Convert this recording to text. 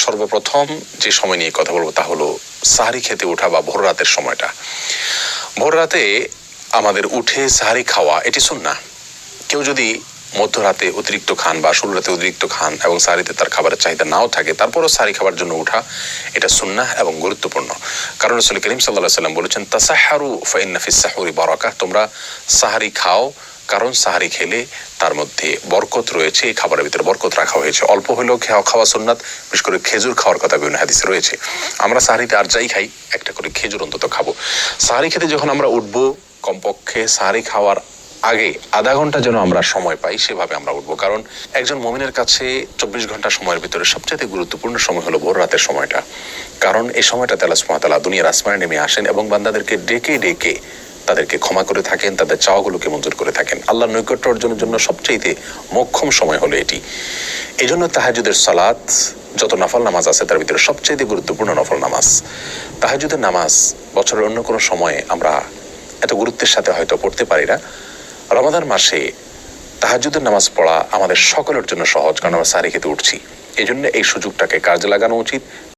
সর্বপ্রথম যে সময় নিয়ে কথা বলবো তা হলো সাহারি খেতে ওঠা বা ভোর রাতের সময়টা। ভোর রাতে আমাদের উঠে সাহারি খাওয়া এটি সুন্নাহ। কেউ যদি মধ্যরাতে অতিরিক্ত খান বা শুরু রাতে অতিরিক্ত খান এবং সাহারিতে তার খাবারের চাহিদা নাও থাকে, তারপরও সাহারি খাবার জন্য ওঠা এটা সুন্নাহ এবং গুরুত্বপূর্ণ। সাল্লাল্লাহু আলাইহি ওয়াসাল্লাম বলেছেন, তাসাহহারু ফাইন্না ফিস সাহুরি বারাকাহ, তোমরা সাহারি খাও কারণ সাহারি খেলে তার মধ্যে বরকত রয়েছে, এই খাবারের ভিতরে বরকত রাখা হয়েছে। অল্প হলেও খাওয়া সুন্নাত, বিশেষ করে খেজুর খাওয়ার কথা বিভিন্ন হাদিসে রয়েছে। আমরা সাহারিতে আর যাই খাই একটা করে খেজুর অন্তত খাবো। সাহারি খেতে যখন আমরা উঠবো, কমপক্ষে সাহারি খাওয়ার আগে আধা ঘন্টা যেন আমরা সময় পাই, সেভাবে আমরা উঠবো। কারণ একজন মুমিনের কাছে 24 ঘন্টা সময়ের ভিতরে সবচেয়ে গুরুত্বপূর্ণ সময় হলো ভোর রাতের সময়টা। কারণ এই সময়টাতে আল্লাহ সুবহানাহু ওয়া তাআলা দুনিয়ার আসমানে নেমে আসেন এবং বান্দাদেরকে ডেকে ডেকে তাদেরকে ক্ষমা করে থাকেন, তাদের চাওয়াগুলোকে মঞ্জুর করে থাকেন। আল্লাহর নৈকট্য অর্জনের জন্য সবচেয়ে মোক্ষম সময় হলো এটি। এই জন্য তাহাজ্জুদের সালাত, যত নফল নামাজ আছে তার ভিতরে সবচেয়ে গুরুত্বপূর্ণ নফল নামাজ তাহাজ্জুদের নামাজ। বছরের অন্য কোনো সময়ে আমরা এত গুরুত্বের সাথে হয়তো পড়তে পারি না। রমাদান মাসে তাহাজ্জুদের নামাজ পড়া আমাদের সকলের জন্য সহজ, কারণ আমরা সাহারি খেতে উঠছি। এই জন্য এই সুযোগটাকে কাজে লাগানো উচিত।